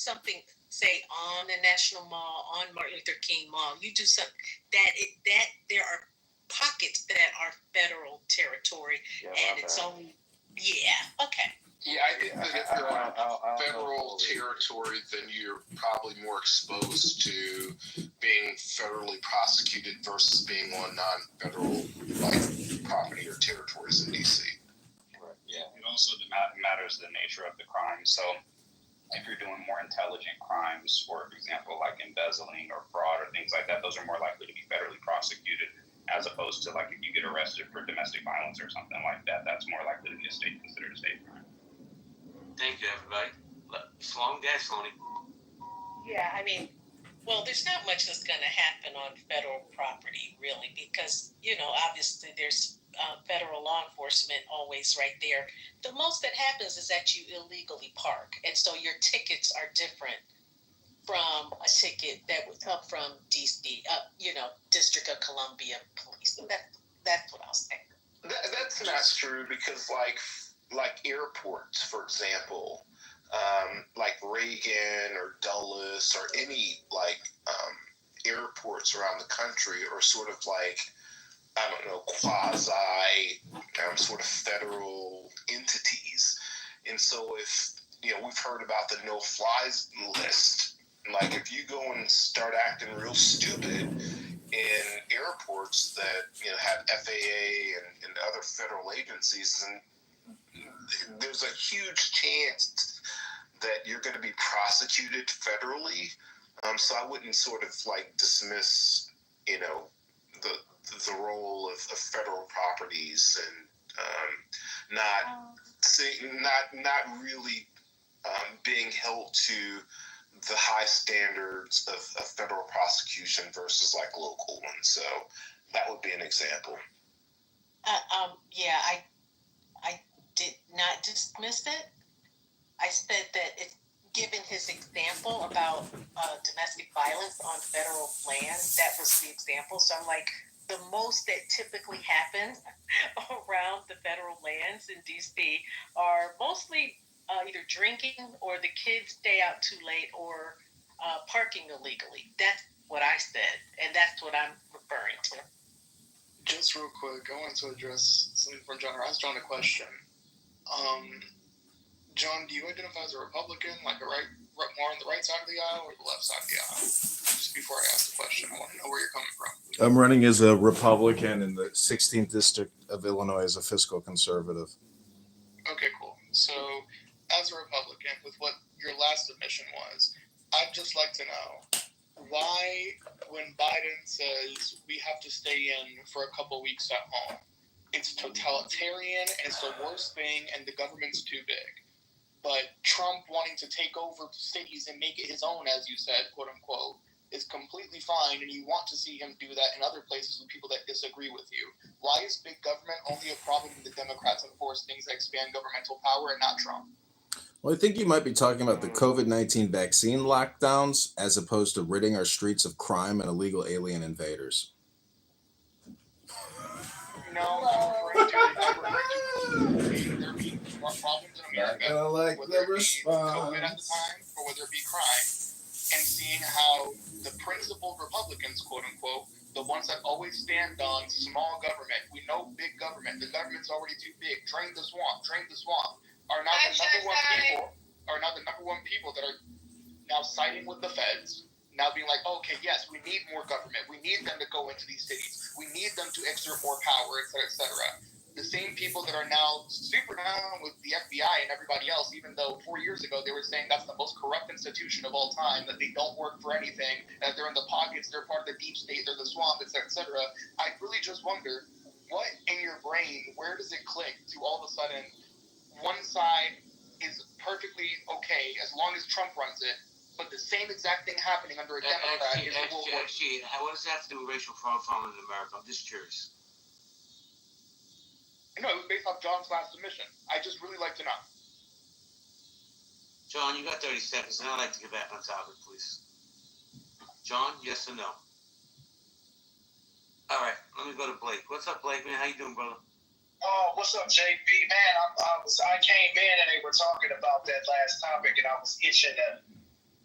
something, say on the National Mall, on Martin Luther King Mall, you do something that there are pockets that are federal territory, and it's only okay. Yeah, I think that if you're on federal territory, then you're probably more exposed to being federally prosecuted versus being on non-federal property or territories in D.C. Right. Yeah, it also matters the nature of the crime. So if you're doing more intelligent crimes, for example, like embezzling or fraud or things like that, those are more likely to be federally prosecuted, as opposed to like if you get arrested for domestic violence or something like that, that's more likely to be considered a state crime. Thank you, everybody. Sloan, Dad, Sloanie. Yeah, I mean, well, there's not much that's going to happen on federal property, really, because, obviously there's federal law enforcement always right there. The most that happens is that you illegally park, and so your tickets are different from a ticket that would come from D.C., District of Columbia Police. So that's what I'll say. That's not true because, like airports, for example, like Reagan or Dulles or any airports around the country are sort of quasi sort of federal entities. And so if, we've heard about the no-flies list, like if you go and start acting real stupid in airports that, have FAA and other federal agencies, and there's a huge chance that you're going to be prosecuted federally. So I wouldn't sort of dismiss, the role of federal properties and not really being held to the high standards of federal prosecution versus local ones. So that would be an example. I did not dismiss it. I said that it's given his example about domestic violence on federal land. That was the example. So I'm like, the most that typically happens around the federal lands in D.C. are mostly either drinking or the kids stay out too late or parking illegally. That's what I said, and that's what I'm referring to. Just real quick, I want to address something from John. I asked John a question. John, do you identify as a Republican, more on the right side of the aisle or the left side of the aisle? Just before I ask the question, I want to know where you're coming from. I'm running as a Republican in the 16th District of Illinois as a fiscal conservative. Okay, cool. So, as a Republican, with what your last submission was, I'd just like to know why, when Biden says we have to stay in for a couple weeks at home, it's totalitarian and it's the worst thing and the government's too big. But Trump wanting to take over cities and make it his own, as you said, quote unquote, is completely fine, and you want to see him do that in other places with people that disagree with you. Why is big government only a problem when the Democrats enforce things that expand governmental power and not Trump? Well, I think you might be talking about the COVID-19 vaccine lockdowns as opposed to ridding our streets of crime and illegal alien invaders. No, I'm referring to there being problems in America, whether it be COVID at the time or whether it be crime, and seeing how the principled Republicans, quote unquote, the ones that always stand on small government, we know big government, the government's already too big, drain the swamp, are now the number one people that are now siding with the feds, now being like, okay, yes, we need more government, we need them to go into these cities, we need them to exert more power, et cetera, et cetera. The same people that are now super down with the FBI and everybody else, even though 4 years ago they were saying that's the most corrupt institution of all time, that they don't work for anything, that they're in the pockets, they're part of the deep state, they're the swamp, et cetera, et cetera. I really just wonder, what in your brain, where does it click to all of a sudden one side is perfectly okay as long as Trump runs it, but the same exact thing happening under a Democrat is the World War II. What does that have to do with racial profiling in America? I'm just curious. No, it was based off John's last submission. I just really like to know. John, you got 30 seconds, and I'd like to get back on topic, please. John, yes or no? All right, let me go to Blake. What's up, Blake, man? How you doing, brother? Oh, what's up, JP? Man, I came in and they were talking about that last topic, and I was itching to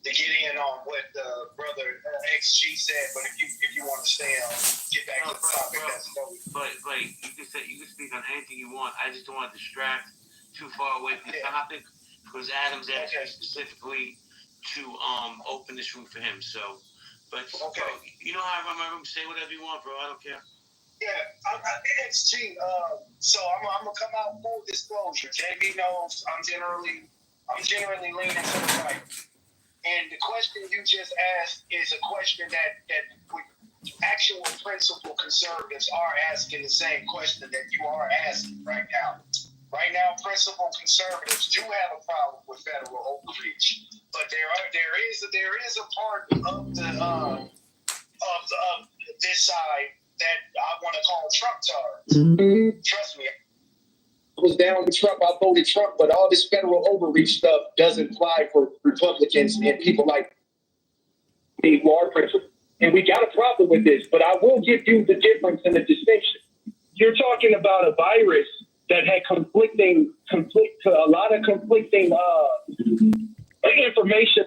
to get in on what brother XG said, but if you want to stay on, get back to the topic. That's totally. But you can speak on anything you want. I just don't want to distract too far away from the topic because Adam's asked me specifically to open this room for him. So, but bro, you know how I run my room. Say whatever you want, bro. I don't care. Yeah, I'm XG. So I'm gonna come out full disclosure. JB knows I'm generally leaning to the right. And the question you just asked is a question that actual principal conservatives are asking the same question that you are asking right now. Right now, principal conservatives do have a problem with federal overreach, but there is a part of this side that I want to call Trump tards. Trust me. I was down with Trump. I voted Trump, but all this federal overreach stuff doesn't fly for Republicans and people like me who are principal. And we got a problem with this, but I will give you the difference and the distinction. You're talking about a virus that had a lot of conflicting information.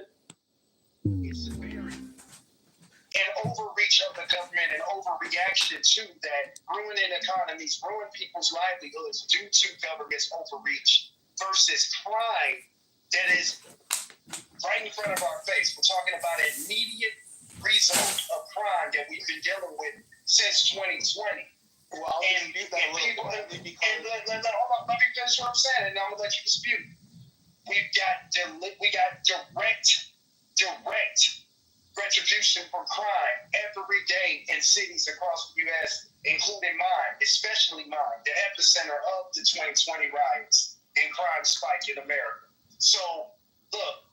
And overreach of the government and overreaction to that, ruining economies, ruining people's livelihoods due to government's overreach versus crime that is right in front of our face. We're talking about an immediate result of crime that we've been dealing with since 2020. Well, I'll dispute that a little bit. And let me finish what I'm saying, and I'm gonna let you dispute. We got direct retribution for crime every day in cities across the U.S., including mine, especially mine, the epicenter of the 2020 riots and crime spike in America. So, look,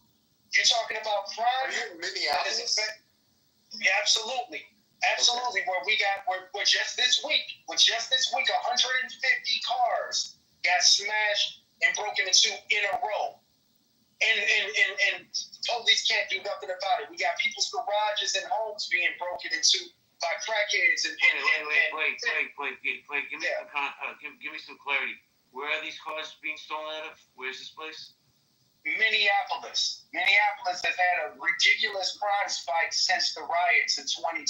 you're talking about crime. Are you in Minneapolis? Yeah, absolutely. Absolutely. Okay. Where just this week, 150 cars got smashed and broken into in a row. And police can't do nothing about it. We got people's garages and homes being broken into by crackheads and Wait. Give me some clarity. Where are these cars being stolen out of? Where's this place? Minneapolis. Minneapolis has had a ridiculous crime spike since the riots in 2020,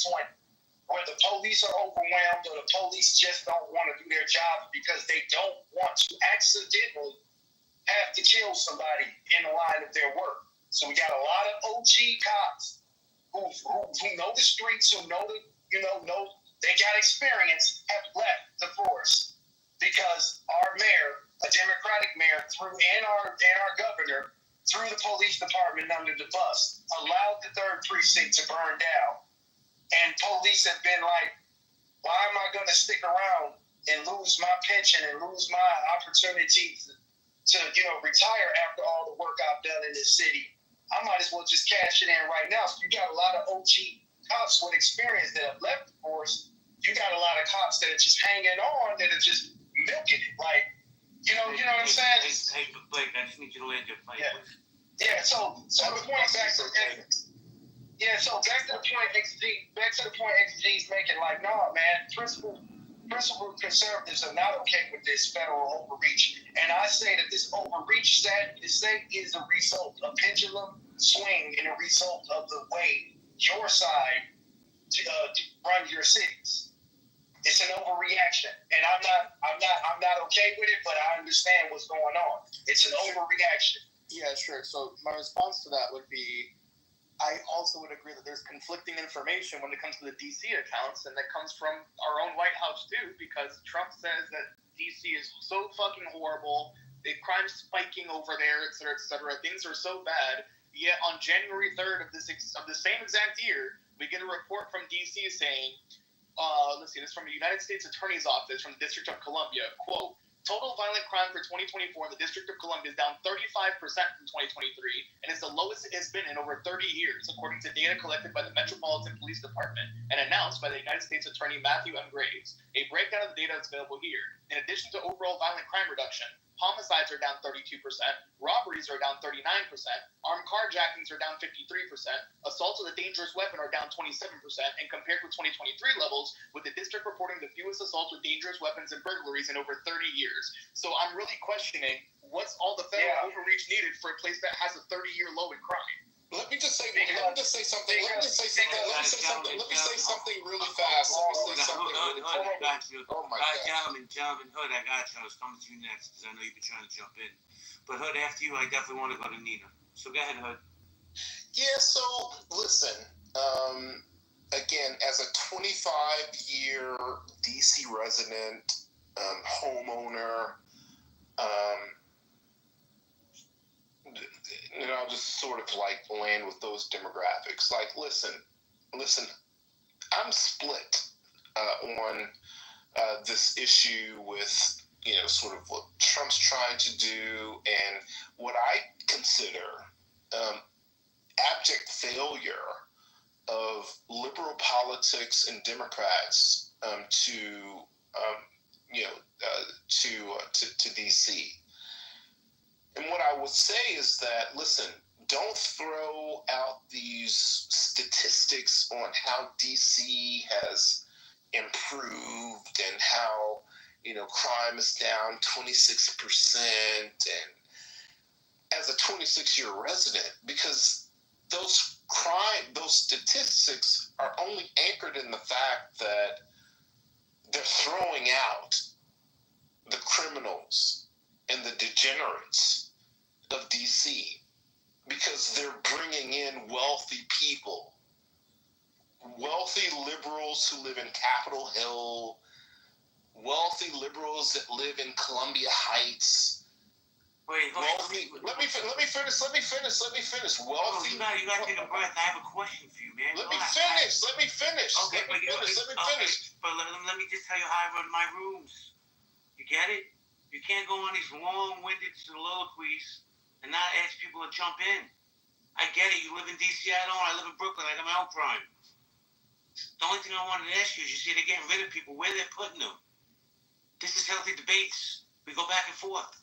where the police are overwhelmed or the police just don't want to do their job because they don't want to accidentally have to kill somebody in the line of their work. So we got a lot of OG cops who know the streets, who know they got experience, have left the force because our mayor, a Democratic mayor, and our governor threw the police department under the bus, allowed the 3rd precinct to burn down, and police have been like, why am I going to stick around and lose my pension and lose my opportunities to retire after all the work I've done in this city? I might as well just cash it in right now. So you got a lot of OG cops with experience that have left the force. You got a lot of cops that are just hanging on, that are just milking it. Like, you know what I'm saying? Hey, Blake, I just need you to land your plane. Yeah. So the point back to the point XG's making. Like, no, man, principal conservatives are not okay with this federal overreach. And I say that this overreach is a result, a pendulum swing, and a result of the way your side run your cities. It's an overreaction, and I'm not okay with it, but I understand what's going on. It's an overreaction. Yeah, sure. So my response to that would be, I also would agree that there's conflicting information when it comes to the DC accounts, and that comes from our own White House too, because Trump says that DC is so fucking horrible, the crime's spiking over there, et cetera, things are so bad. Yet on January 3rd of the same exact year, we get a report from DC saying, let's see, this is from the United States Attorney's Office from the District of Columbia, quote, total violent crime for 2024 in the District of Columbia is down 35% from 2023, and it's the lowest it has been in over 30 years, according to data collected by the Metropolitan Police Department and announced by the United States Attorney Matthew M. Graves. A breakdown of the data is available here. In addition to overall violent crime reduction, homicides are down 32%, robberies are down 39%, armed carjackings are down 53%, assaults with a dangerous weapon are down 27%, and compared with 2023 levels, with the district reporting the fewest assaults with dangerous weapons and burglaries in over 30 years. So I'm really questioning what's all the federal overreach needed for a place that has a 30-year low in crime. Let me just say me just say something. Let me say something really fast. Oh my God. Gentlemen, Hood, I got you. I was coming to you next because I know you've been trying to jump in. But Hood, after you, I definitely want to go to Nina. So go ahead, Hood. Yeah, so listen, again, as a 25-year DC resident, homeowner, and I'll just sort of like land with those demographics. Like, listen, I'm split on this issue with, sort of what Trump's trying to do and what I consider abject failure of liberal politics and Democrats to DC. And what I would say is that, listen, don't throw out these statistics on how DC has improved and how, crime is down 26%. And as a 26-year resident, because those statistics are only anchored in the fact that they're throwing out the criminals and the degenerates of DC because they're bringing in wealthy people, wealthy liberals who live in Capitol Hill, wealthy liberals that live in Columbia Heights. Wait, wealthy. Let me finish. Wealthy. You gotta take a breath. I have a question for you, man. Let me finish. Okay, let me finish. But let me just tell you how I run my rooms. You get it? You can't go on these long-winded soliloquies and not ask people to jump in. I get it. You live in DC. I don't. I live in Brooklyn. I got my own crime. The only thing I wanted to ask you is, you see, they're getting rid of people. Where they're putting them? This is healthy debates. We go back and forth.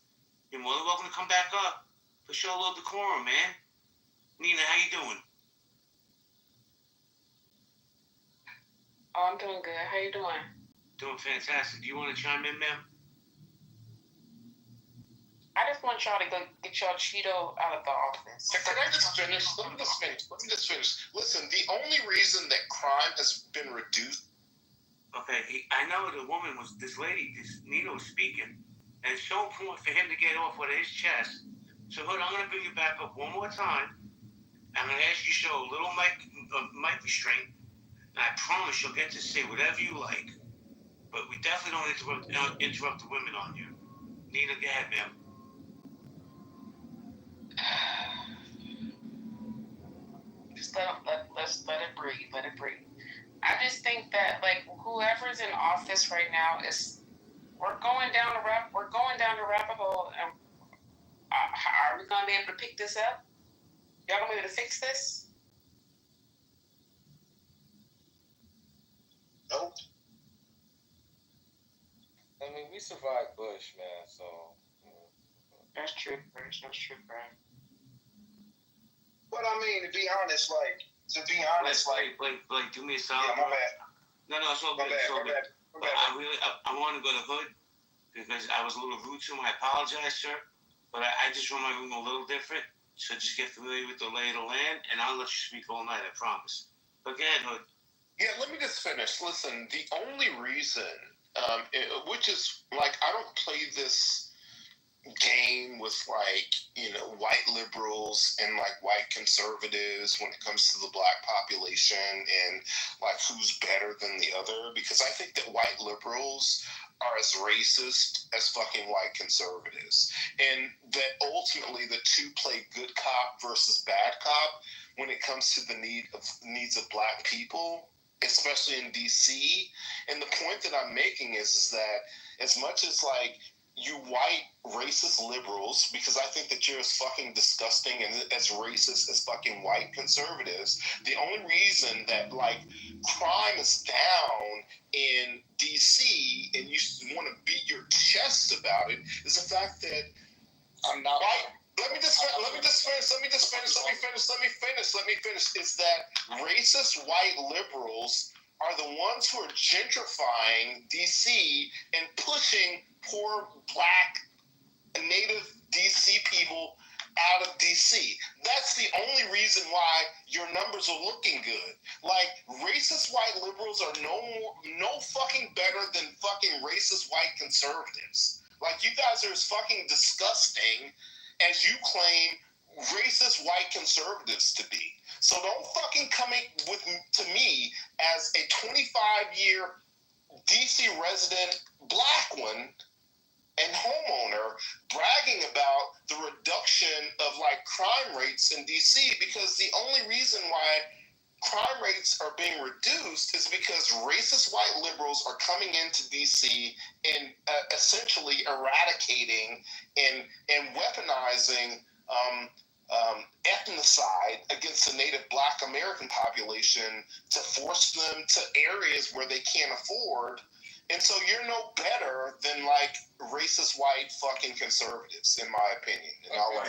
You're more than welcome to come back up. But show a little decorum, man. Nina, how you doing? Oh, I'm doing good. How you doing? Doing fantastic. Do you want to chime in, ma'am? I just want y'all to go get y'all Cheeto out of the office. Can I just finish? Let me just finish. Listen, the only reason that crime has been reduced. Okay, I know the woman was, this Nina was speaking. And it's so important for him to get off with his chest. So, Hood, I'm going to bring you back up one more time. I'm going to ask you to show a little mic restraint. And I promise you'll get to say whatever you like. But we definitely don't interrupt the women on you. Nina, go ahead, ma'am. Just let's let it breathe. Let it breathe. I just think that, like, whoever's in office right now we're going down the rabbit hole, and are we gonna be able to pick this up? Y'all gonna be able to fix this? Nope. I mean, we survived Bush, man. So that's true, Brian. But I mean, to be honest, Blake, do me a solid. Yeah, my bad. No, it's all good. My bad. But I want to go to Hood because I was a little rude to him. I apologize, sir. But I just run my room a little different. So just get familiar with the lay of the land, and I'll let you speak all night, I promise. But go ahead, Hood. Yeah, let me just finish. Listen, the only reason, which is, like, I don't play this game with, like, white liberals and, like, white conservatives when it comes to the black population and, like, who's better than the other, because I think that white liberals are as racist as fucking white conservatives, and that ultimately the two play good cop versus bad cop when it comes to the needs of black people, especially in DC. And the point that I'm making is that as much as, like, you white racist liberals, because I think that you're as fucking disgusting and as racist as fucking white conservatives, the only reason that, like, crime is down in DC and you want to beat your chest about it is the fact that I'm not white. Let me finish. Is that racist white liberals are the ones who are gentrifying DC and pushing poor black native DC people out of DC. That's the only reason why your numbers are looking good. Like, racist white liberals are no fucking better than fucking racist white conservatives. Like, you guys are as fucking disgusting as you claim racist white conservatives to be. So don't fucking come to me as a 25-year DC resident black one and homeowner bragging about the reduction of like crime rates in DC, because the only reason why crime rates are being reduced is because racist white liberals are coming into DC and essentially eradicating and weaponizing ethnocide against the native black American population to force them to areas where they can't afford. And so you're no better than like racist white fucking conservatives, in my opinion. And I'll let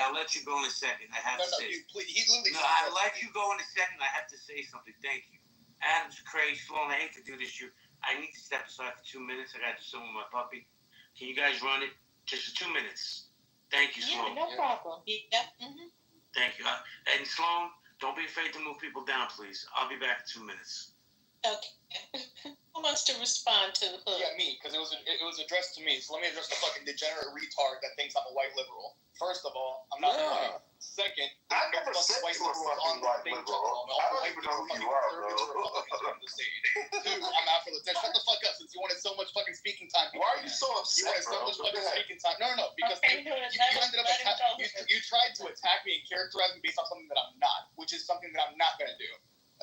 I'll let you go in a second. I have to say. I'll let you go in a second. I have to say something. Thank you. Adams, Craig, Sloan, I hate to do this. I need to step aside for 2 minutes. I got to do something with my puppy. Can you guys run it just for 2 minutes? Thank you, Sloan. Yeah, no problem. Yep. Mm-hmm. Thank you. And Sloan, don't be afraid to move people down, please. I'll be back in 2 minutes. Okay. Who wants to respond to the hood? Yeah, me, because it was addressed to me. So let me address the fucking degenerate retard that thinks I'm a white liberal. First of all, I'm not white. Second, I never said you were fucking white liberal. I don't even know who you are, bro. Dude, I'm out for the shut the fuck up, since you wanted so much fucking speaking time. Why are you so upset, You wanted so much fucking speaking time. No, because Okay, you ended up you tried to attack me and characterize me based on something that I'm not, which is something that I'm not gonna do.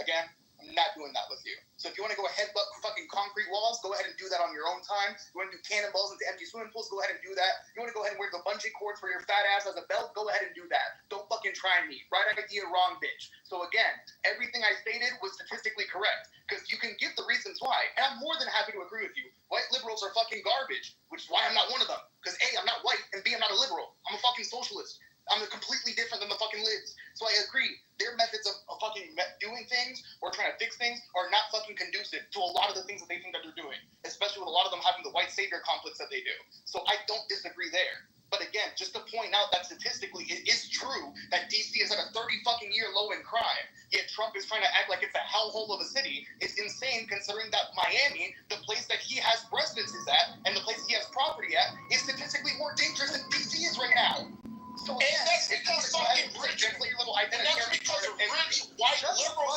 Again, I'm not doing that with you. So if you want to go headbutt fucking concrete walls, go ahead and do that on your own time. You want to do cannonballs into empty swimming pools, go ahead and do that. You want to go ahead and wear the bungee cord for your fat ass as a belt, go ahead and do that. Don't fucking try me. Right idea, wrong bitch. So again, everything I stated was statistically correct, because you can give the reasons why, and I'm more than happy to agree with you. White liberals are fucking garbage, which is why I'm not one of them. Because A, I'm not white, and B, I'm not a liberal. I'm a fucking socialist. I'm completely different than the fucking lids. So I agree. Their methods of fucking doing things or trying to fix things are not fucking conducive to a lot of the things that they think that they're doing, especially with a lot of them having the white savior complex that they do. So I don't disagree there. But again, just to point out that statistically it is true that DC is at a 30 fucking year low in crime, yet Trump is trying to act like it's a hellhole of a city. It's insane considering that Miami, the place that he has residences at and the place he has property at, is statistically more dangerous than DC is right now. So and that's because fucking rich white liberals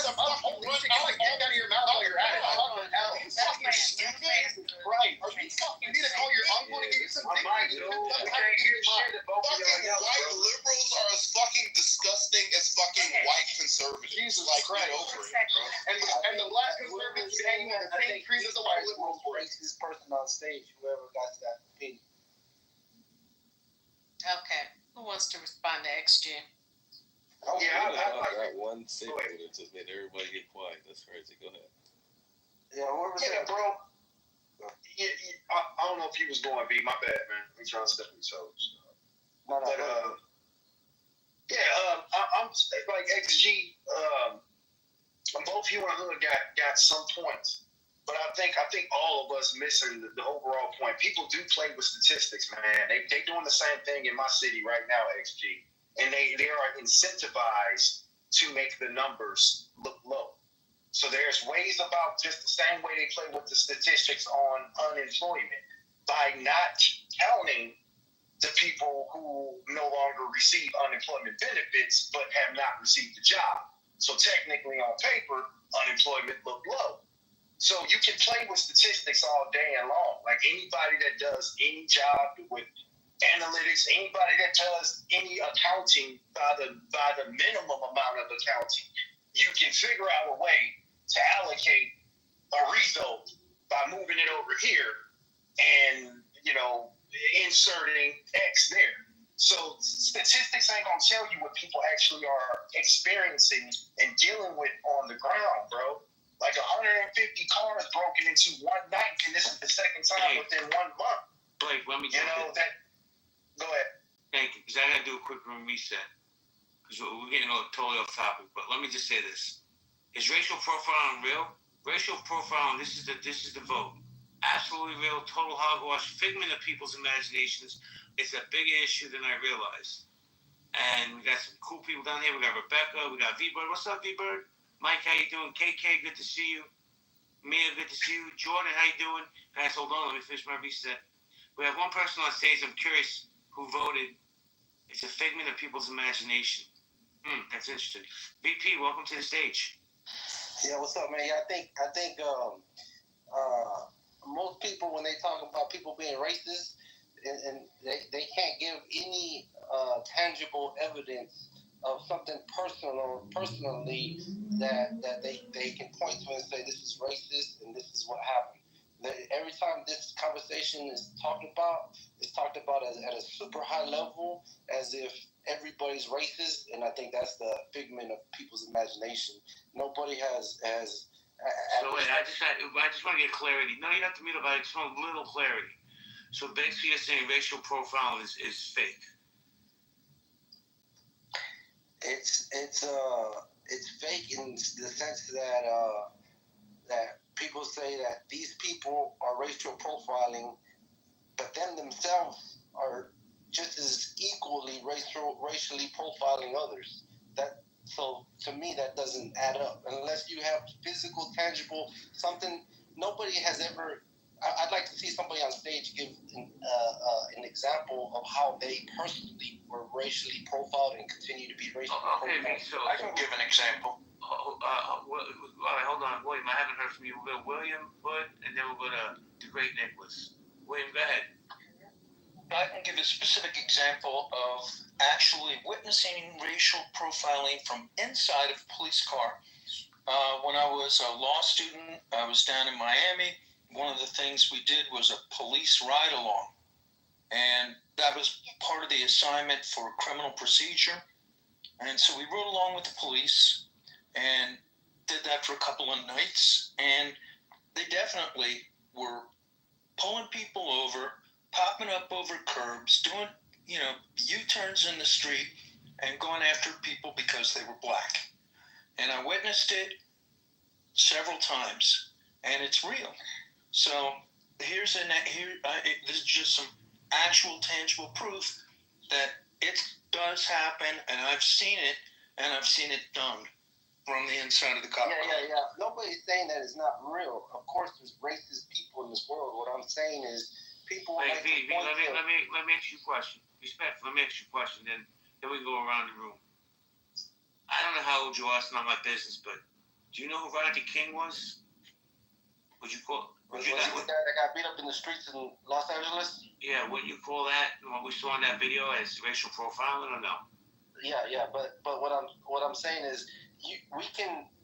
have fucking run out of your mouth while you're at it. Are you fucking stupid? Right. You need to call your uncle to give you some dignity. Fucking white liberals are as fucking disgusting as fucking white conservatives. Jesus Christ. Get over it, bro. And the black conservatives hanging on the same trees as the white liberals. This person on stage, whoever got that opinion. Okay. Who wants to respond to XG? I got one statement that just made everybody get quiet. That's crazy. Go ahead. Yeah, bro. I don't know if he was going B. My bad, man. I'm trying to step on his toes. I'm like XG. Both you and Hood got some points. But I think all of us missing the overall point. People do play with statistics, man. They doing the same thing in my city right now, XG. And they are incentivized to make the numbers look low. So there's ways about just the same way they play with the statistics on unemployment by not counting the people who no longer receive unemployment benefits but have not received a job. So technically on paper, unemployment look low. So you can play with statistics all day and long. Like anybody that does any job with analytics, anybody that does any accounting by the minimum amount of accounting, you can figure out a way to allocate a result by moving it over here and, inserting X there. So statistics ain't gonna tell you what people actually are experiencing and dealing with on the ground, bro. Like 150 cars broken into one night, and this is the second time within 1 month. Blake, let me Go ahead. Thank you, because I got to do a quick reset. Because we're getting totally off topic, but let me just say this. Is racial profiling real? Racial profiling, this is the vote. Absolutely real, total hogwash, figment of people's imaginations. it's a bigger issue than I realized. And we got some cool people down here. We got Rebecca. We got V-Bird. What's up, V-Bird? Mike, how you doing? KK, good to see you. Mia, good to see you. Jordan, how you doing? Guys, hold on. Let me finish my reset. We have one person on stage. I'm curious who voted. It's a figment of people's imagination. That's interesting. VP, welcome to the stage. Yeah, what's up, man? Yeah, I think most people, when they talk about people being racist, and they can't give any tangible evidence of something personally that they can point to and say this is racist and this is what happened. Every time this conversation is talked about, it's talked about at a super high level, as if everybody's racist, and I think that's the figment of people's imagination. Nobody has. So wait, I just want to get clarity. No, you don't have to mute up. I just want a little clarity. So basically, you're saying racial profiling is fake. It's fake in the sense that people say that these people are racial profiling, but them themselves are just as equally racially profiling others. So to me, that doesn't add up unless you have physical, tangible something. Nobody has ever. I'd like to see somebody on stage give an example of how they personally were racially profiled and continue to be racially profiled. So I can give an example. All right, hold on, William. I haven't heard from you. We'll go to William Hood, and then we'll go to the great Nicholas. William, go ahead. I can give a specific example of actually witnessing racial profiling from inside of a police car. When I was a law student, I was down in Miami. One of the things we did was a police ride-along, and that was part of the assignment for criminal procedure. And so we rode along with the police and did that for a couple of nights, and they definitely were pulling people over, popping up over curbs, doing, U-turns in the street and going after people because they were black. And I witnessed it several times, and it's real. So this is just some actual tangible proof that it does happen, and I've seen it, and I've seen it done from the inside of the cop car. Yeah. Nobody's saying that it's not real. Of course, there's racist people in this world. What I'm saying is people. Hey, let me ask you a question. Respect. Let me ask you a question. Then we go around the room. I don't know how old you are. It's not my business. But do you know who Rodney King was? Would you call? Was he the guy that got beat up in the streets in Los Angeles? Yeah. Would you call that what we saw in that video as racial profiling or no? Yeah. But what I'm saying is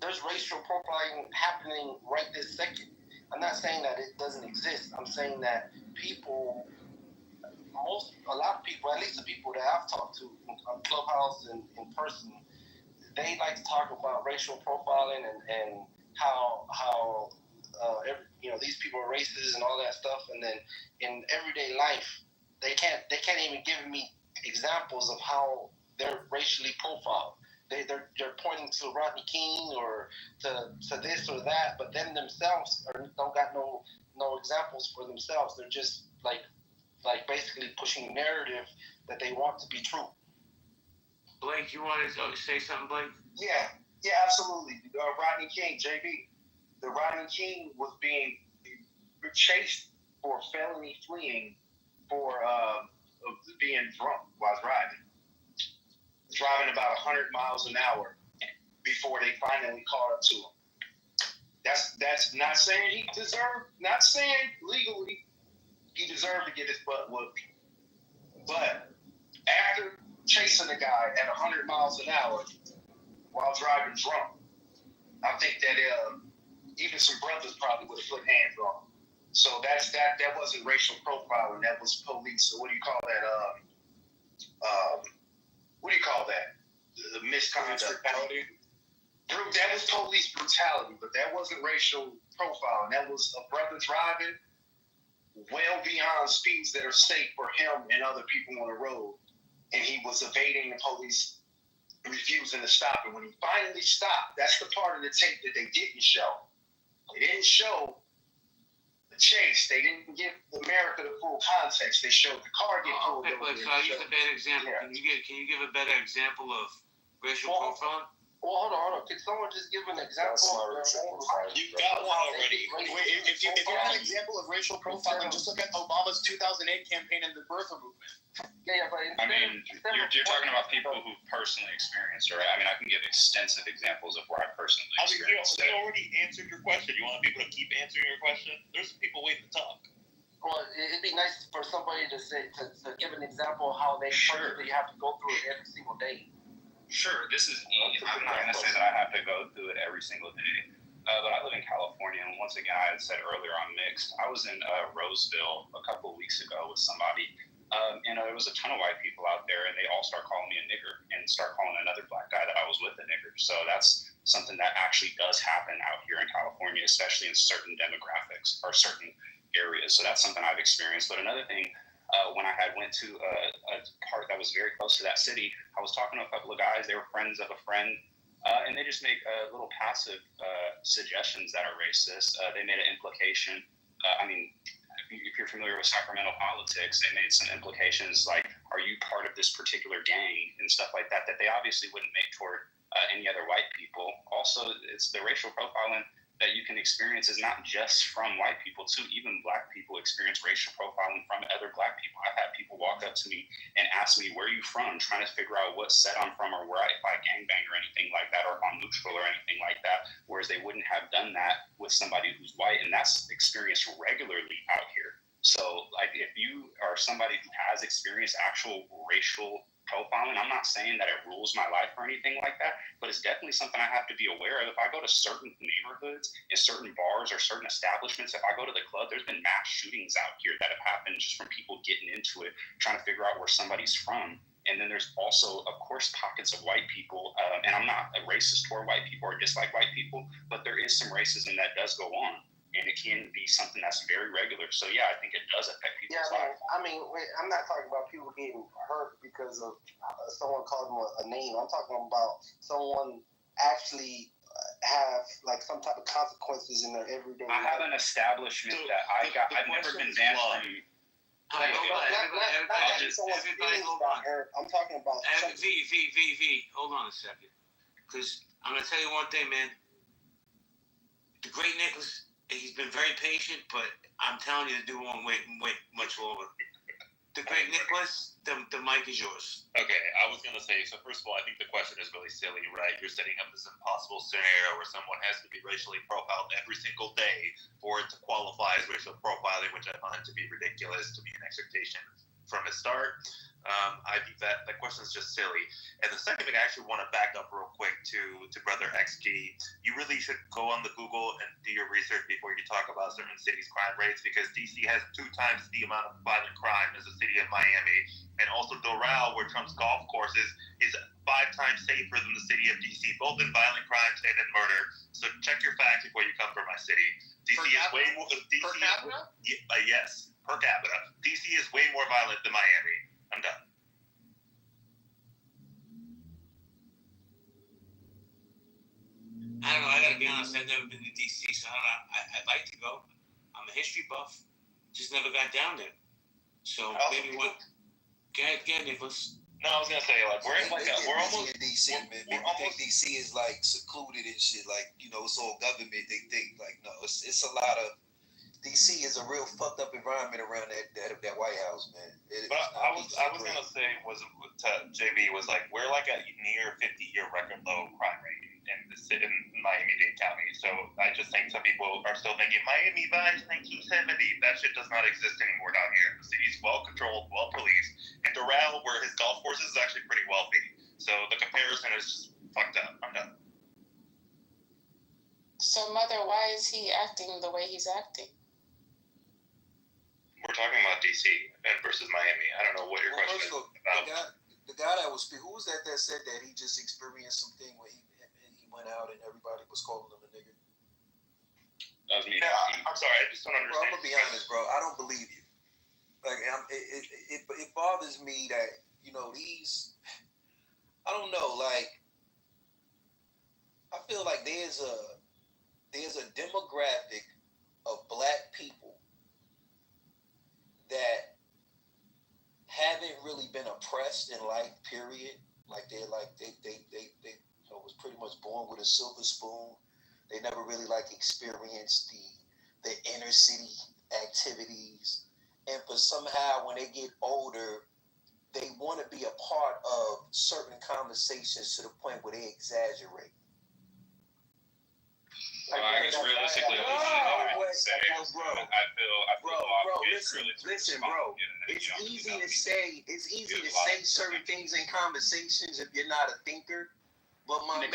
there's racial profiling happening right this second. I'm not saying that it doesn't exist. I'm saying that a lot of people, at least the people that I've talked to on Clubhouse and in person, they like to talk about racial profiling and how these people are racist and all that stuff. And then in everyday life, they can't even give me examples of how they're racially profiled. They're pointing to Rodney King or to this or that, but them themselves don't got no examples for themselves. They're just like basically pushing a narrative that they want to be true. Blake, you want to say something, Blake? Yeah, absolutely. Rodney King, JB. The Rodney King was being chased for felony fleeing for being drunk while driving about 100 miles an hour before they finally caught up to him. That's not saying he deserved, not saying legally he deserved to get his butt whooped. But after chasing a guy at 100 miles an hour while driving drunk, I think that even some brothers probably would have put hands on him. So that wasn't racial profiling. That was police. So what do you call that? What do you call that? The misconduct. Brutality. That was police brutality, but that wasn't racial profiling. That was a brother driving well beyond speeds that are safe for him and other people on the road, and he was evading the police, refusing to stop. And when he finally stopped, that's the part of the tape that they didn't show. They didn't show the chase. They didn't give America the full context. They showed the car get pulled Okay, over. but so I use a better example. Yeah. Can you give a better example of racial profiling? Well, hold on. Can someone just give an example? You got one already. Wait, if you want an example of racial profiling, just look at Obama's 2008 campaign and the birther movement. Yeah, but I mean, you're talking about people who personally experienced it, right? I mean, I can give extensive examples of where I personally experienced you it. already answered your question. You want people to keep answering your question? There's some people waiting to talk. Well, it'd be nice for somebody to say to give an example of how they personally have to go through it every single day. Sure, this is. I'm not going to say that I have to go through it every single day, but I live in California, and once again, I had said earlier I'm mixed. I was in Roseville a couple of weeks ago with somebody, and there was a ton of white people out there, and they all start calling me a nigger and start calling another black guy that I was with a nigger. So that's something that actually does happen out here in California, especially in certain demographics or certain areas. So that's something I've experienced. But another thing. When I had went to a part that was very close to that city, I was talking to a couple of guys. They were friends of a friend, and they just make little passive suggestions that are racist. They made an implication. If you're familiar with Sacramento politics, they made some implications like, are you part of this particular gang and stuff like that, that they obviously wouldn't make toward any other white people. Also, it's the racial profiling that you can experience is not just from white people too. Even black people experience racial profiling from other black people. I've had people walk up to me and ask me, where are you from? Trying to figure out what set I'm from or if I gangbang or anything like that, or if I'm neutral or anything like that. Whereas they wouldn't have done that with somebody who's white, and that's experienced regularly out here. So like if you are somebody who has experienced actual racial profiling, I'm not saying that it rules my life or anything like that, but it's definitely something I have to be aware of. If I go to certain neighborhoods and certain bars or certain establishments, if I go to the club, there's been mass shootings out here that have happened just from people getting into it, trying to figure out where somebody's from. And then there's also, of course, pockets of white people, and I'm not a racist toward white people or dislike white people, but there is some racism that does go on. And it can be something that's very regular. So, yeah, I think it does affect people's lives. I'm not talking about people getting hurt because of someone called them a name. I'm talking about someone actually have like some type of consequences in their everyday life. I have an establishment that I've never been banned from. Everybody, hold on. I'm talking about V. Hold on a second, because I'm gonna tell you one thing, man. The great Nicholas, he's been very patient, but I'm telling you, the dude won't wait much longer. The great Nicholas, the mic is yours. Okay, I was going to say, so first of all, I think the question is really silly, right? You're setting up this impossible scenario where someone has to be racially profiled every single day for it to qualify as racial profiling, which I find to be ridiculous, to be an expectation from the start. I think that question is just silly. And the second thing, I actually want to back up real quick to Brother XG. You really should go on the Google and do your research before you talk about certain cities' crime rates, because DC has 2 times the amount of violent crime as the city of Miami. And also Doral, where Trump's golf course is 5 times safer than the city of DC, both in violent crimes and in murder. So check your facts before you come for my city. DC is way more. Per capita? Yes, per capita. DC is way more violent than Miami. I'm done. I don't know. I gotta be honest. I've never been to DC, so I don't know. I'd like to go. I'm a history buff. Just never got down there. So maybe one. Go ahead, Nicholas. No, I was gonna say we're almost in DC, man. People think DC is like secluded and shit. Like it's all government. They think like no, it's a lot of. DC is a real fucked up environment around that White House, man. I was gonna say to JB was like we're like a near 50-year record low crime rate in Miami-Dade County. So I just think some people are still thinking Miami Vice 1970. That shit does not exist anymore down here. The city's well controlled, well policed, and Doral, where his golf course is actually pretty wealthy. So the comparison is just fucked up. I'm done. So, Mother, why is he acting the way he's acting? We're talking about DC versus Miami. I don't know what your question is about. The guy that was who was that said that he just experienced something where he went out and everybody was calling him a nigger? That was me. Yeah, I'm sorry. I just don't understand. Bro, I'm gonna be honest, bro. I don't believe you. Like, it bothers me that these. I don't know. Like, I feel like there's a demographic of black people that haven't really been oppressed in life, period. Like they was pretty much born with a silver spoon. They never really experienced the inner city activities. And for somehow when they get older, they want to be a part of certain conversations to the point where they exaggerate. I guess realistically, I feel listen, bro. It's easy to say certain things in conversations if you're not a thinker. But my man,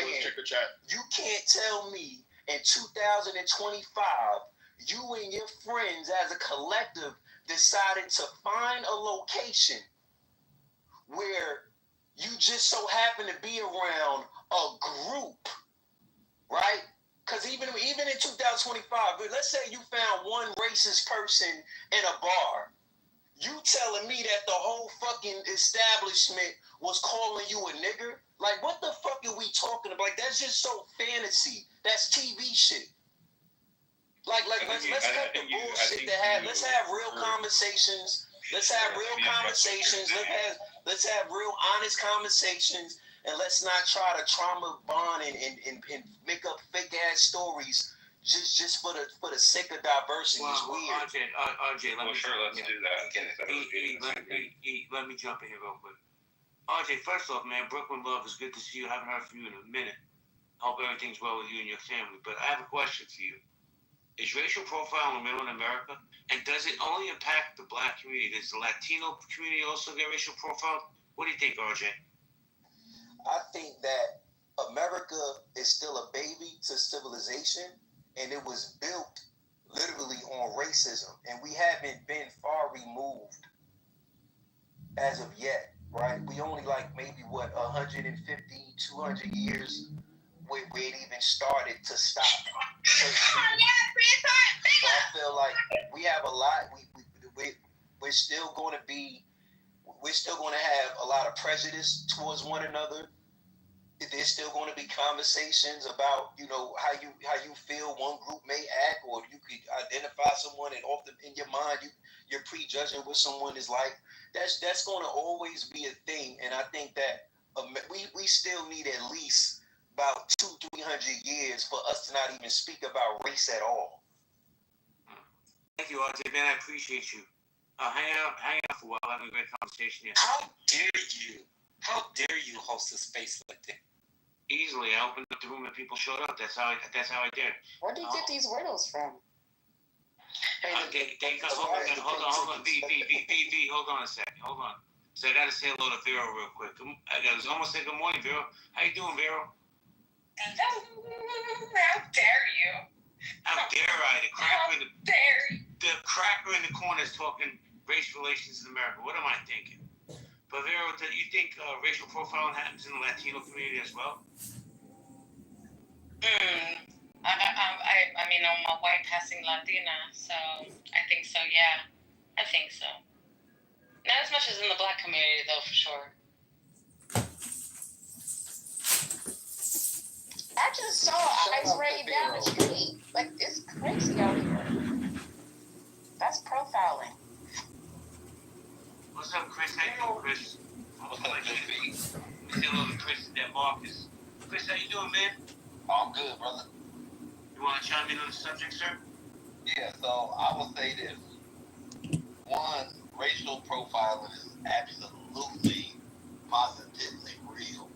you can't tell me in 2025 you and your friends as a collective decided to find a location where you just so happen to be around a group, right? Because even in 2025, let's say you found one racist person in a bar. You telling me that the whole fucking establishment was calling you a nigger? Like, what the fuck are we talking about? Like, that's just so fantasy. That's TV shit. Let's cut the bullshit let's have real conversations. Let's have real conversations. Let's have real honest conversations. And let's not try to trauma bond and make up fake ass stories just for the sake of diversity. It's weird. RJ, let's do that. Let me jump in here real quick. RJ, first off, man, Brooklyn Love, it's good to see you. I haven't heard from you in a minute. Hope everything's well with you and your family. But I have a question for you. Is racial profiling real in America? And does it only impact the black community? Does the Latino community also get racial profiled? What do you think, RJ? I think that America is still a baby to civilization, and it was built literally on racism. And we haven't been far removed as of yet, right? We only maybe 150, 200 years where it even started to stop. So I feel like we have a lot. We're still going to have a lot of prejudice towards one another. There's still going to be conversations about how you feel one group may act, or you could identify someone and often in your mind you're prejudging what someone is like. That's going to always be a thing, and I think that we still need at least about 200-300 years for us to not even speak about race at all. Thank you, RJ, man. I appreciate you. Hang out for a while, having a great conversation here. How dare you host a space like that? Easily, I opened up the room and people showed up. That's how I did. Where do you get these weirdos from? Hold on, V, hold on a second. Hold on. So I gotta say hello to Vero real quick. I was almost saying good morning, Vero. How you doing, Vero? How dare you? How dare I? The cracker in the corner is talking race relations in America. What am I thinking? But Vero, do you think racial profiling happens in the Latino community as well? I mean, I'm a white passing Latina, so I think so, yeah. I think so. Not as much as in the black community, though, for sure. I just saw ice rain down the street. Like, it's crazy out here. That's profiling. What's up, Chris? How you doing, Chris? What's up, JB? Say hello to Chris and Marcus. Chris, how you doing, man? I'm good, brother. You want to chime in on the subject, sir? Yeah, so I will say this. One, racial profiling is absolutely, positively real.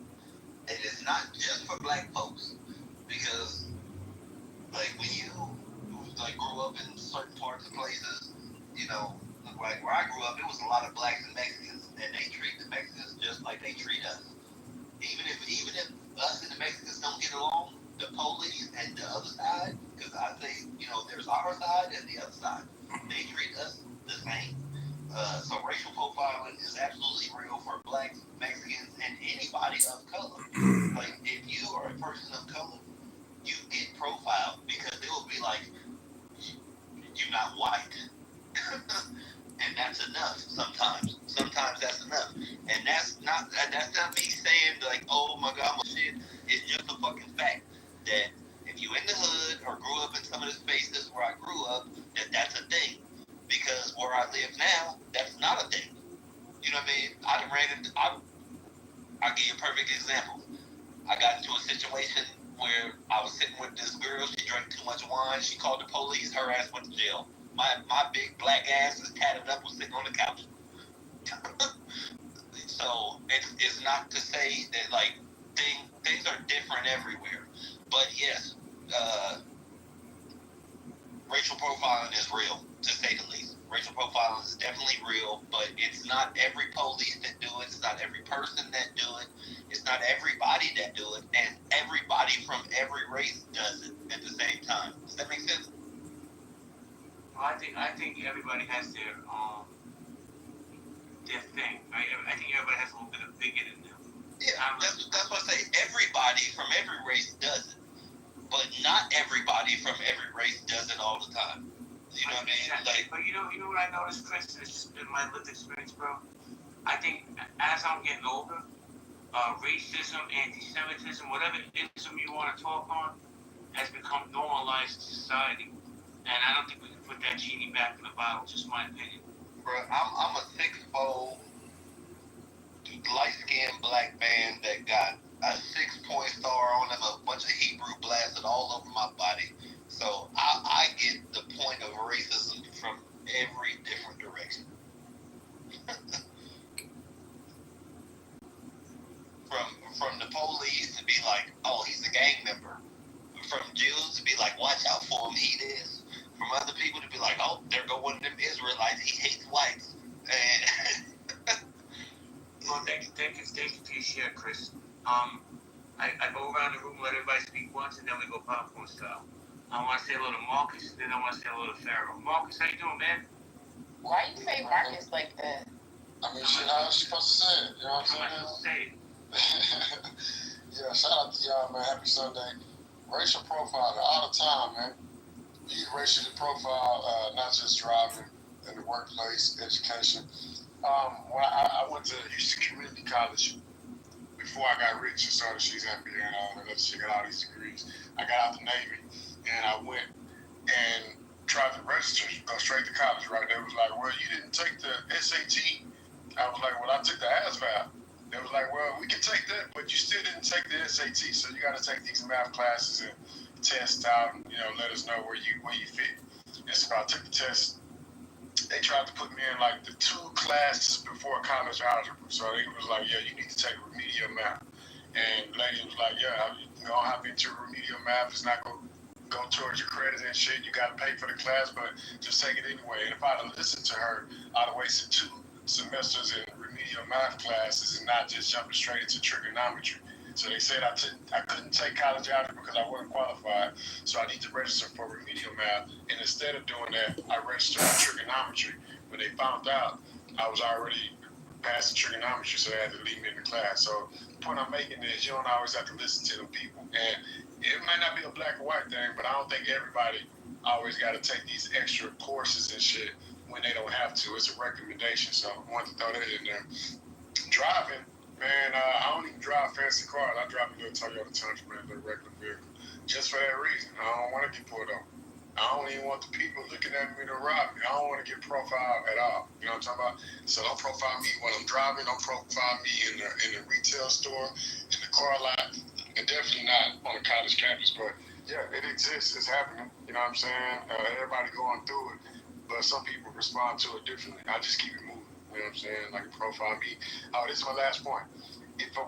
And it's not just for black folks. Because, when you, grew up in certain parts of places, like where I grew up, it was a lot of blacks and Mexicans. And they treat the Mexicans just like they treat us. Even if us and the Mexicans don't get along, the police and the other side, because I say, there's our side and the other side, they treat us the same. So racial profiling is absolutely real for blacks, Mexicans, and anybody of color. Like, if you are a person of color, you get profiled because they will be like, you're not white. And that's enough sometimes. Sometimes that's enough. And that's not me saying like, oh my God, shit. It's just a fucking fact that if you in the hood or grew up in some of the spaces where I grew up, that's a thing. Because where I live now, where I was sitting with this girl. She drank too much wine. She called the police. Her ass went to jail. My big black ass is tatted up, was sitting on the couch. So it's not to say that like things are different everywhere, but yes, racial profiling is real, to say the least. Racial profiling is definitely real, but it's not every police that do it. It's not every person that do it. It's not everybody that do it, and everybody from every race does it at the same time. Does that make sense? I think everybody has their thing. Right? I think everybody has a little bit of bigot in them. Yeah, that's what I say. Everybody from every race does it, but not everybody from every race does it all the time. You know what I mean? Like, but you know what I noticed, Chris? It's just been my lived experience, bro. I think as I'm getting older, racism, anti-Semitism, whatever ism you want to talk on, has become normalized in society, and I don't think we can put that genie back in the bottle. Just my opinion. Bro, I'm a 6'4", light-skinned black man that got a 6-point star on him, a bunch of Hebrew blasted all over my body. So I get the point of racism from every different direction. from the police to be like, oh, he's a gang member. From Jews to be like, watch out for him, he is. From other people to be like, oh, there go one of them Israelites, he hates whites. And well, thank you for your share, Chris. I go around the room, let everybody speak once, and then we go popcorn style. I want to say hello to Marcus, and then I want to say hello to Pharaoh. Marcus, how you doing, man? Why you say Marcus like that? I mean, shit, how else you supposed to say it? You know what I'm saying? Yeah, shout out to y'all, man. Happy Sunday. Racial profiling all the time, man. You racially profile, not just driving, in the workplace, education. When I went to Houston Community College before I got rich and started She's Happy and all that other shit, got all these degrees. I got out the Navy and I went and tried to register, go straight to college, right? They was like, well, you didn't take the SAT. I was like, well, I took the ASVAB. They was like, well, we can take that, but you still didn't take the SAT, so you got to take these math classes and test out and, let us know where you fit. And so I took the test. They tried to put me in like the 2 classes before college algebra. So they was like, yeah, you need to take remedial math. And the lady was like, yeah, you don't have into remedial math. It's not going to go towards your credit and shit. You got to pay for the class, but just take it anyway. And if I'd have listened to her, I'd have wasted 2 semesters in remedial math classes and not just jumping straight into trigonometry. So they said I couldn't take college algebra because I wasn't qualified, so I need to register for remedial math. And instead of doing that, I registered for trigonometry. When they found out, I was already passing trigonometry, so they had to leave me in the class. So the point I'm making is you don't always have to listen to them people. And it might not be a black or white thing, but I don't think everybody always got to take these extra courses and shit when they don't have to. It's a recommendation, so I wanted to throw that in there. Driving. Man, I don't even drive fancy cars. I drive a little Toyota Tundra, man, a regular vehicle. Just for that reason. I don't want to get pulled over. I don't even want the people looking at me to rob me. I don't want to get profiled at all. You know what I'm talking about? So don't profile me when I'm driving. Don't profile me in the retail store, in the car lot, and definitely not on a college campus. But yeah, it exists. It's happening. You know what I'm saying? Everybody going through it, but some people respond to it differently. I just keep it moving. You know what I'm saying? Like, profile me. Oh, this is my last point.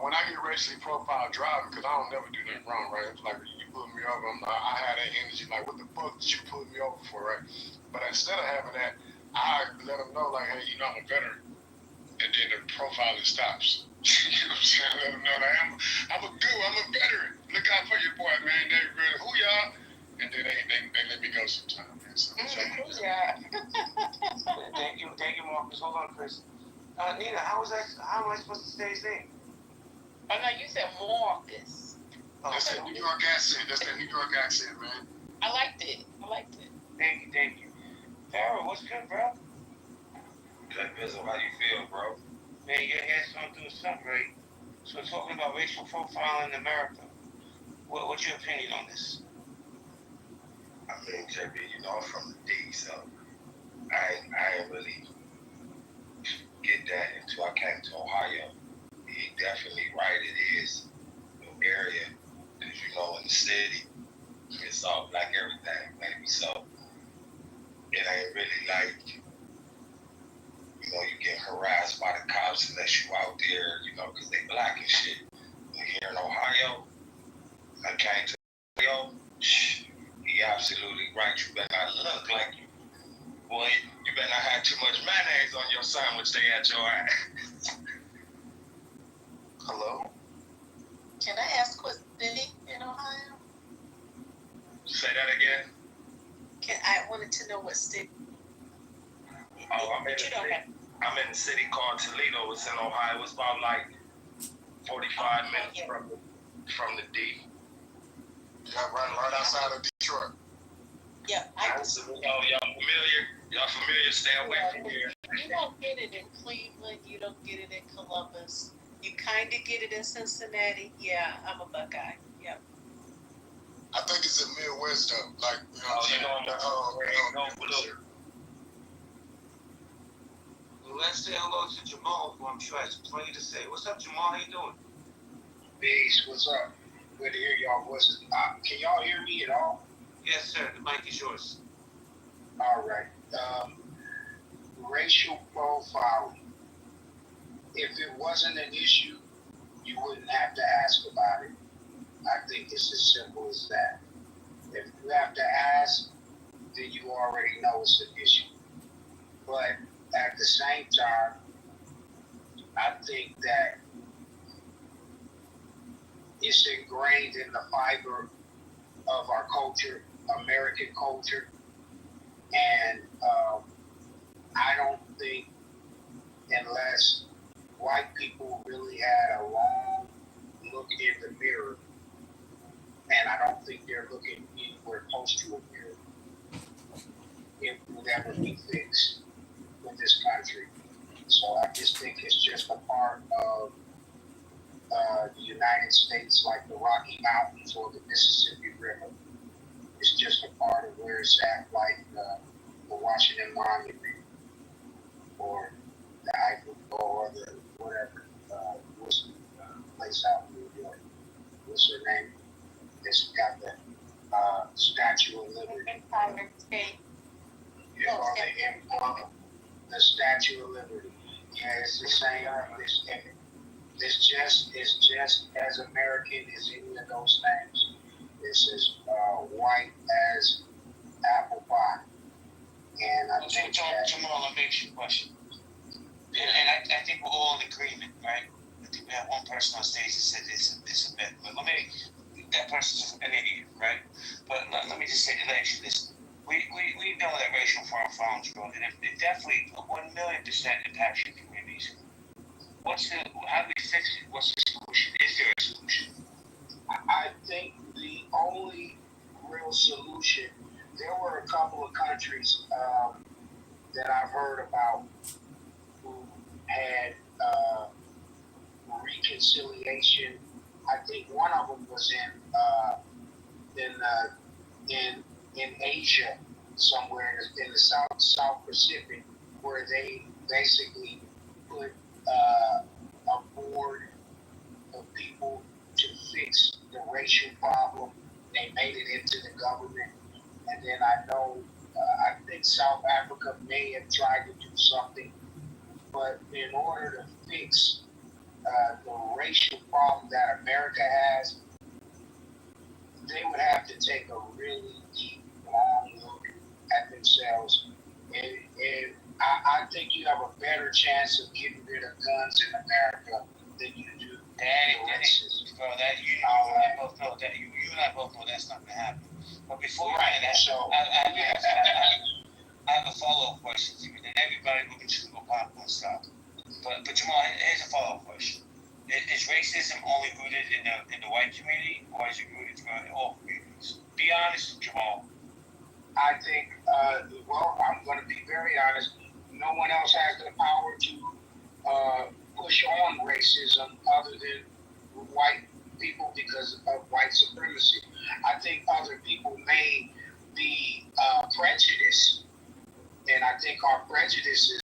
When I get racially profiled driving, because I don't never do nothing wrong, right? It's like, you pull me over, I had that energy, like, what the fuck did you pull me over for, right? But instead of having that, I let them know, like, hey, I'm a veteran. And then the profiling stops. You know what I'm saying? Let them know that I'm a veteran. Look out for your boy, man. They really, who y'all? And then they let me go sometimes, man. So, Yeah. Thank you, Marcus. Hold on, Chris. Nina, how am I supposed to say his name? Oh no, you said Marcus. That's that New York accent. That's that New York accent, man. I liked it. Thank you. Pharaoh, what's good, bro? Good, Bizzle. How you feel, bro? Man, your hair's going through something, right? So talking about racial profiling in America, what's your opinion on this? I mean, JB, I'm from the D, so I ain't really get that until I came to Ohio. He definitely right. It is an area that you know, in the city, it's all black everything, maybe. So it ain't really like, you know, you get harassed by the cops unless you out there, you know, because they black and shit. But here in Ohio, I came to Ohio, he absolutely right. You better not look like you. Boy, you better not have too much mayonnaise on your sandwich they at your ass. Hello? Can I ask what city in Ohio? Say that again? I wanted to know what city. Oh, I'm in a city called Toledo. It's in Ohio. It's about like 45 minutes from the D. Yeah, right outside of Detroit. Yeah, Absolutely. Oh, y'all familiar? Y'all familiar? Stay away from here. You don't get it in Cleveland. You don't get it in Columbus. You kind of get it in Cincinnati. Yeah, I'm a Buckeye. Yep. I think it's in Midwest though. Like, you know, Let's say hello to Jamal, who I'm sure has plenty to say. What's up, Jamal? How you doing? Peace. What's up? Good to hear y'all voices. Can y'all hear me at all? Yes, sir. The mic is yours. All right. Racial profiling. If it wasn't an issue, you wouldn't have to ask about it. I think it's as simple as that. If you have to ask, then you already know it's an issue. But at the same time, I think that it's ingrained in the fiber of our culture, American culture, and I don't think unless white people really had a long look in the mirror, and I don't think they're looking anywhere close to a mirror, it would ever be fixed in this country. So I just think it's just a part of the United States, like the Rocky Mountains or the Mississippi River. It's just a part of where it's at, like the Washington Monument or the Eiffel or the whatever, what's the place out in New York? What's her name? It's got the Statue of Liberty. Empire State. Yeah, or the Statue of Liberty. Yeah, it's the same. It's just as American as any of those things. It's as white as apple pie. And I think Jamal, let me ask you a question. And I think we're all in agreement, right? I think we have one person on stage that said it's a myth. But that person's an idiot, right? But let me just say, let you this. We know that racial profiling is growing, and it definitely 1,000,000% impacts your communities. How do we fix it? What's the solution? Is there a solution? I think the only real solution, there were a couple of countries that I've heard about who had reconciliation. I think one of them was in Asia, somewhere in the South Pacific, where they basically put a board of people to fix the racial problem. They made it into the government, and then I think South Africa may have tried to do something, but in order to fix the racial problem that America has, they would have to take a really deep, long look at themselves. And I think you have a better chance of getting rid of guns in America than you do. Bro, that you and I both know that you and I both know that's not gonna happen. But before I end that, I have a follow-up question to you. And everybody will just go popcorn style. But Jamal, here's a follow-up question. Is racism only rooted in the white community, or is it rooted throughout all communities? Be honest, Jamal. I think, well, I'm going to be very honest. No one else has the power to push on racism other than white people because of white supremacy. I think other people may be prejudiced, and I think our prejudice is